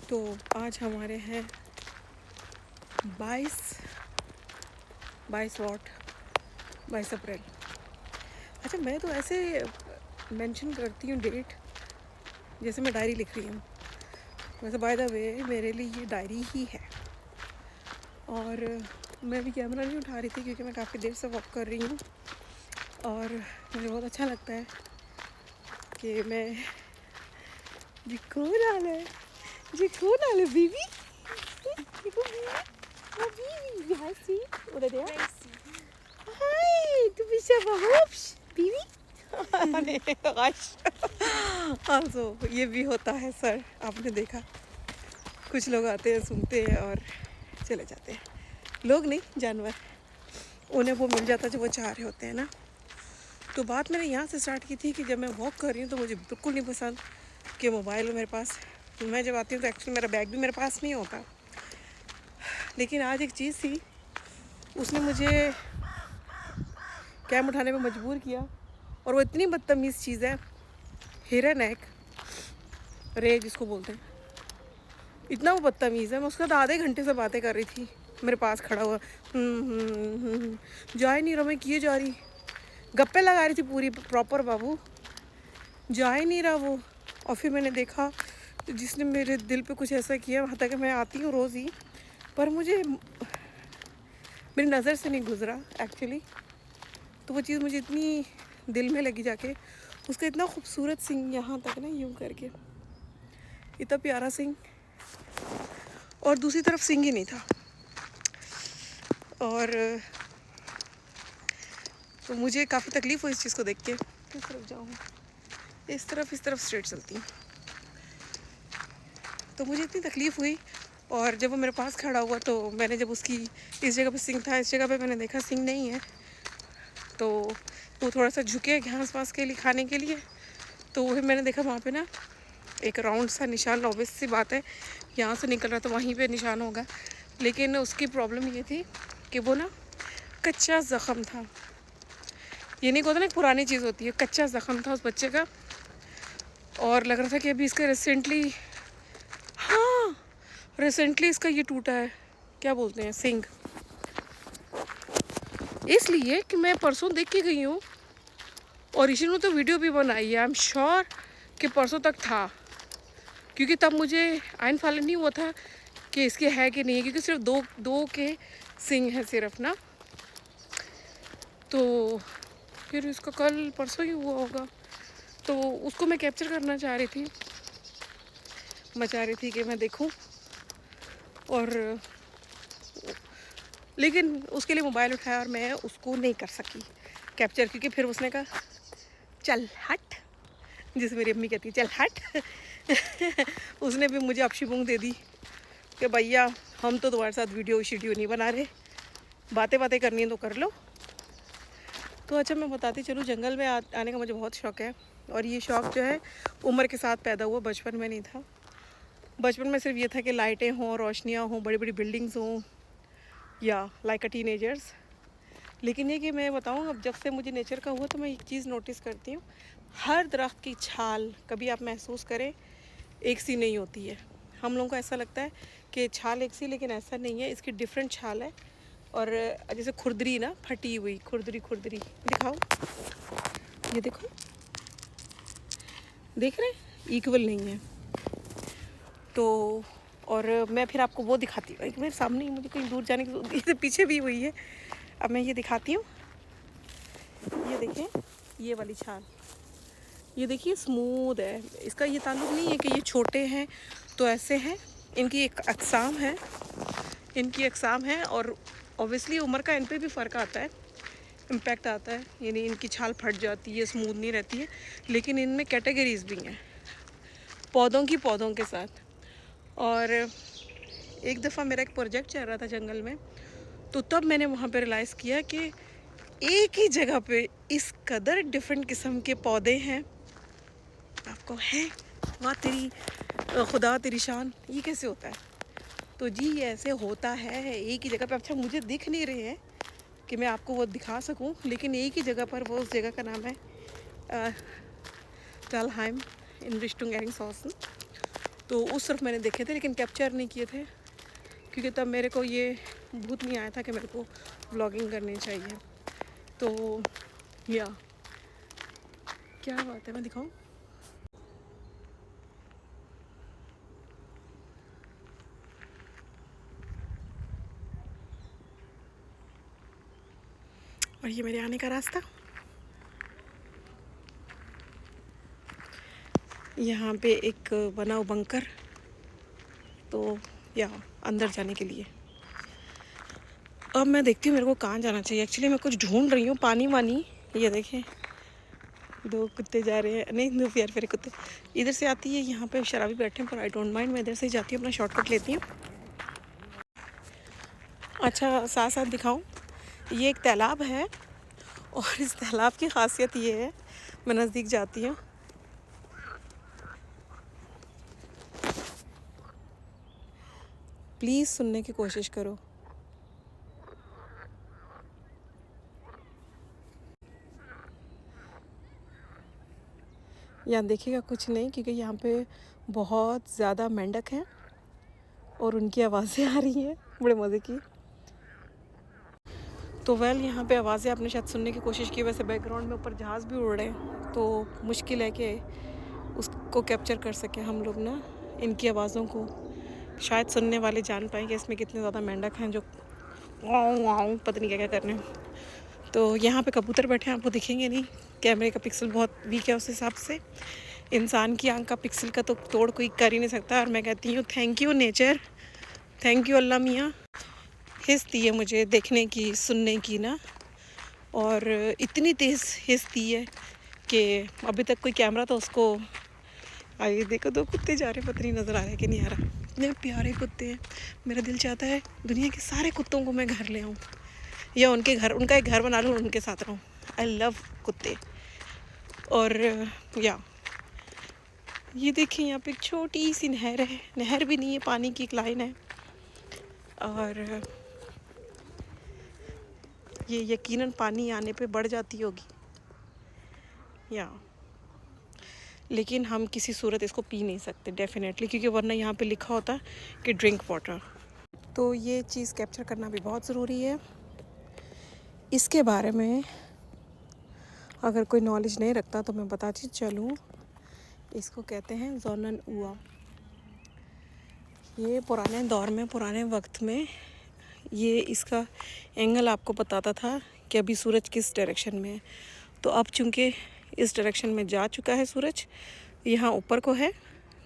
तो आज हमारे हैं 22 अप्रैल। अच्छा, मैं तो ऐसे मेंशन करती हूँ डेट जैसे मैं डायरी लिख रही हूँ। वैसे बाय द वे मेरे लिए ये डायरी ही है। और मैं भी कैमरा नहीं उठा रही थी क्योंकि मैं काफ़ी देर से वॉक कर रही हूँ और मुझे बहुत अच्छा लगता है कि मैं जी कौन आला है बीबी Hi, see? Oder der? Hi, du bist ja verhübsch, Bibi. नहीं, also, ये भी होता है सर, आपने देखा। कुछ लोग आते हैं, सुनते हैं और चले जाते हैं। लोग नहीं, जानवर। उन्हें वो मिल जाता जो वो चाह रहे होते हैं ना। तो बात मैंने यहाँ से स्टार्ट की थी कि जब मैं वॉक कर रही हूँ तो मुझे बिल्कुल नहीं पसंद कि मोबाइल हो मेरे पास। मैं जब आती हूँ तो एक्चुअली मेरा बैग भी मेरे पास नहीं होता। लेकिन आज एक चीज़ थी, उसने मुझे कैम उठाने में मजबूर किया। और वो इतनी बदतमीज़ चीज़ है, हिरन है, रे जिसको बोलते हैं। इतना वो बदतमीज़ है। मैं उसके साथ आधे घंटे से बातें कर रही थी, मेरे पास खड़ा हुआ। जा ही नहीं रहा, मैं किए जा रही, गप्पे लगा रही थी पूरी प्रॉपर बाबू, जा ही नहीं रहा वो। और फिर मैंने देखा तो जिसने मेरे दिल पे कुछ ऐसा किया, वहाँ तक मैं आती हूँ रोज़ ही, पर मुझे मेरी नज़र से नहीं गुजरा एक्चुअली। तो वो चीज़ मुझे इतनी दिल में लगी जाके। उसका इतना खूबसूरत सिंग यहाँ तक ना, यूँ करके इतना प्यारा सिंग, और दूसरी तरफ सिंग ही नहीं था। और तो मुझे काफ़ी तकलीफ़ हुई इस चीज़ को देख के। किस तरफ जाऊँ? इस तरफ स्ट्रेट चलती हूँ। तो मुझे इतनी तकलीफ़ हुई। और जब वो मेरे पास खड़ा हुआ तो मैंने जब उसकी इस जगह पे सिंग था, इस जगह पे मैंने देखा सिंग नहीं है, तो वो थोड़ा सा झुके घास वास के लिए खाने के लिए। तो वही मैंने देखा वहाँ पे ना एक राउंड सा निशान, ऑब्वियस सी बात है, यहाँ से निकल रहा तो वहीं पे निशान होगा। लेकिन उसकी प्रॉब्लम ये थी कि वो ना कच्चा ज़ख़म था। ये नहीं होता ना, एक पुरानी चीज़ होती है, कच्चा ज़ख़म था उस बच्चे का। और लग रहा था कि अभी इसका रिसेंटली इसका ये टूटा है, क्या बोलते हैं, सिंग। इसलिए कि मैं परसों देख के गई हूँ और ऋषि ने तो वीडियो भी बनाई है। आई एम श्योर कि परसों तक था, क्योंकि तब मुझे आइन फालन नहीं हुआ था कि इसके है कि नहीं है, क्योंकि सिर्फ दो के सिंग हैं सिर्फ ना। तो फिर इसका कल परसों ही हुआ होगा, तो उसको मैं कैप्चर करना चाह रही थी। मैं चाह रही थी कि मैं देखूं, और लेकिन उसके लिए मोबाइल उठाया और मैं उसको नहीं कर सकी कैप्चर, क्योंकि फिर उसने कहा चल हट, जिसे मेरी अम्मी कहती है चल हट। उसने भी मुझे अपशीबूंग दे दी कि भैया हम तो तुम्हारे साथ वीडियो नहीं बना रहे, बातें करनी है तो कर लो। तो अच्छा, मैं बताती चलूँ, जंगल में आने का मुझे बहुत शौक़ है। और ये शौक़ जो है उम्र के साथ पैदा हुआ, बचपन में नहीं था। बचपन में सिर्फ ये था कि लाइटें हों, रोशनियाँ हों, बड़ी बड़ी बिल्डिंग्स हों, या लाइक अ टीनेजर्स। लेकिन ये कि मैं बताऊँ, अब जब से मुझे नेचर का हुआ तो मैं एक चीज़ नोटिस करती हूँ, हर दरख्त की छाल कभी आप महसूस करें एक सी नहीं होती है। हम लोगों को ऐसा लगता है कि छाल एक सी, लेकिन ऐसा नहीं है, इसकी डिफरेंट छाल है। और जैसे खुरदरी ना, फटी हुई खुरदरी दिखाओ, ये देखो, देख रहे हैं, इक्वल नहीं है। तो और मैं फिर आपको वो दिखाती हूँ, एक मेरे सामने ही, मुझे कहीं दूर जाने की तो पीछे भी हुई है। अब मैं ये दिखाती हूँ, ये देखें, ये वाली छाल, ये देखिए स्मूथ है। इसका ये ताल्लुक नहीं है कि ये छोटे हैं तो ऐसे हैं, इनकी एक अक़साम है। और ऑब्वियसली उम्र का इन पे भी फ़र्क आता है, इम्पैक्ट आता है, यानी इनकी छाल फट जाती है, स्मूथ नहीं रहती है। लेकिन इनमें कैटेगरीज भी हैं, पौधों के साथ। और एक दफ़ा मेरा एक प्रोजेक्ट चल रहा था जंगल में, तो तब मैंने वहाँ पे रियलाइज़ किया कि एक ही जगह पे इस कदर डिफरेंट किस्म के पौधे हैं। आपको है, वाह तेरी खुदा तेरी शान, ये कैसे होता है? तो जी ये ऐसे होता है, एक ही जगह पे। अच्छा, मुझे दिख नहीं रहे हैं कि मैं आपको वो दिखा सकूं, लेकिन एक ही जगह पर, वो उस जगह का नाम है टालहाइम इन रिश्टुंग एरिंगसहॉर्न। तो उस तरफ मैंने देखे थे लेकिन कैप्चर नहीं किए थे, क्योंकि तब मेरे को ये भूत नहीं आया था कि मेरे को व्लॉगिंग करनी चाहिए। तो या क्या बात है, मैं दिखाऊं? और ये मेरे आने का रास्ता। यहाँ पे एक बना हुआ बंकर, तो या अंदर जाने के लिए। अब मैं देखती हूँ मेरे को कहाँ जाना चाहिए। एक्चुअली मैं कुछ ढूंढ रही हूँ, पानी वानी। ये देखें, 2 कुत्ते जा रहे हैं, नहीं 2 प्यारे प्यारे कुत्ते। इधर से आती है, यहाँ पे शराबी बैठे हैं, पर आई डोंट माइंड, मैं इधर से ही जाती हूँ, अपना शॉर्टकट लेती हूँ। अच्छा, साथ साथ दिखाऊँ, ये एक तालाब है और इस तालाब की खासियत ये है, मैं नज़दीक जाती हूँ, प्लीज़ सुनने की कोशिश करो। यहाँ देखिएगा कुछ नहीं, क्योंकि यहाँ पे बहुत ज़्यादा मेंढक हैं और उनकी आवाज़ें आ रही हैं बड़े मज़े की। तो वेल, यहाँ पे आवाज़ें आपने शायद सुनने की कोशिश की, वैसे बैकग्राउंड में ऊपर जहाज़ भी उड़ रहे हैं, तो मुश्किल है कि उसको कैप्चर कर सकें हम लोग ना, इनकी आवाज़ों को। शायद सुनने वाले जान पाएँ कि इसमें कितने ज़्यादा मेंढक हैं जो पता नहीं क्या क्या कर रहे हैं। तो यहाँ पे कबूतर बैठे हैं, आपको दिखेंगे नहीं, कैमरे का पिक्सल बहुत वीक है उस हिसाब से। इंसान की आंख का पिक्सल का तो तोड़ कोई कर ही नहीं सकता। और मैं कहती हूँ thank you nature, thank you Allah Miyan, हिस्स दी है मुझे देखने की, सुनने की ना। और इतनी तेज़ हिस्स दी है कि अभी तक कोई कैमरा तो उसको, आइए देखो 2 कुत्ते जा रहे हैं, पता नहीं नज़र आ रहा है कि नहीं आ रहा। इतने प्यारे कुत्ते हैं, मेरा दिल चाहता है दुनिया के सारे कुत्तों को मैं घर ले आऊँ, या उनके घर, उनका एक घर बना लूँ, उनके साथ रहूँ। आई लव कुत्ते। और या ये देखिए, यहाँ पे एक छोटी सी नहर है, नहर भी नहीं है, पानी की एक लाइन है। और ये यकीनन पानी आने पे बढ़ जाती होगी, या लेकिन हम किसी सूरत इसको पी नहीं सकते डेफिनेटली, क्योंकि वरना यहाँ पे लिखा होता कि ड्रिंक वाटर। तो ये चीज़ कैप्चर करना भी बहुत ज़रूरी है। इसके बारे में अगर कोई नॉलेज नहीं रखता तो मैं बताती चलूँ, इसको कहते हैं जोनन उआ। ये पुराने दौर में, पुराने वक्त में ये इसका एंगल आपको बताता था कि अभी सूरज किस डायरेक्शन में है। तो अब चूँकि इस डायरेक्शन में जा चुका है सूरज, यहाँ ऊपर को है,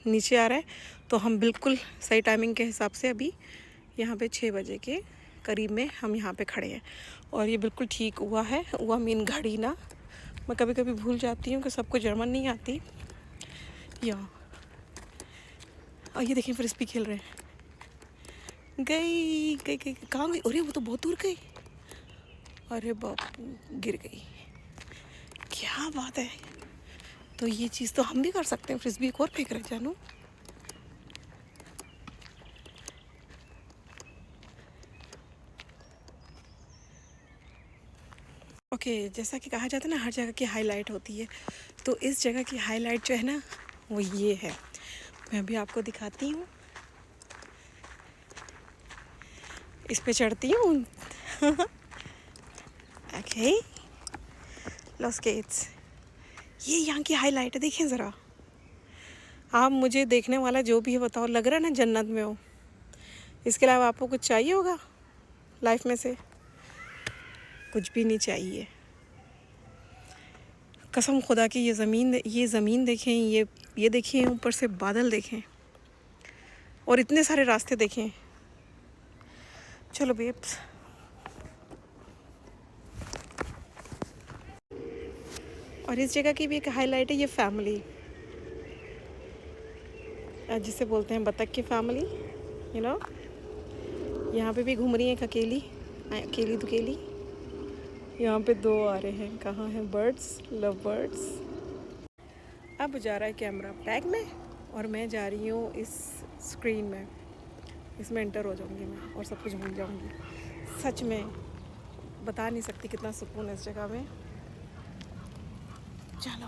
नीचे आ रहा है, तो हम बिल्कुल सही टाइमिंग के हिसाब से अभी यहाँ पे 6 बजे के करीब में हम यहाँ पे खड़े हैं। और ये बिल्कुल ठीक हुआ है, हुआ मीन घड़ी ना, मैं कभी कभी भूल जाती हूँ कि सबको जर्मन नहीं आती। या और ये देखिए फ्रिस्बी खेल रहे हैं। गई गई गई, कहाँ गई? अरे वो तो बहुत दूर गई, अरे बाप, गिर गई। क्या बात है, तो ये चीज़ तो हम भी कर सकते हैं। फ्रिस्बी एक और फेंक रहे जानू। ओके, जैसा कि कहा जाता है ना, हर जगह की हाईलाइट होती है, तो इस जगह की हाईलाइट जो है ना, वो ये है। मैं भी आपको दिखाती हूँ, इस पे चढ़ती हूँ। ओके, लॉस गेट्स, ये यहाँ की हाईलाइट है, देखिए ज़रा आप। मुझे देखने वाला जो भी है बताओ, लग रहा है ना जन्नत में हो। इसके अलावा आपको कुछ चाहिए होगा लाइफ में से? कुछ भी नहीं चाहिए, कसम खुदा की। ये ज़मीन देखें, ये देखें, ऊपर से बादल देखें, और इतने सारे रास्ते देखें। चलो बेब्स, और इस जगह की भी एक हाईलाइट है, ये फैमिली, जिसे बोलते हैं बतख की फैमिली, यू नो। यहाँ पे भी घूम रही है एक अकेली दुकेली। यहाँ पे 2 आ रहे हैं, कहाँ हैं बर्ड्स, लव बर्ड्स। अब जा रहा है कैमरा बैग में, और मैं जा रही हूँ इस स्क्रीन में, इसमें एंटर हो जाऊँगी मैं और सब कुछ भूल जाऊँगी। सच में बता नहीं सकती कितना सुकून है इस जगह में। चलो।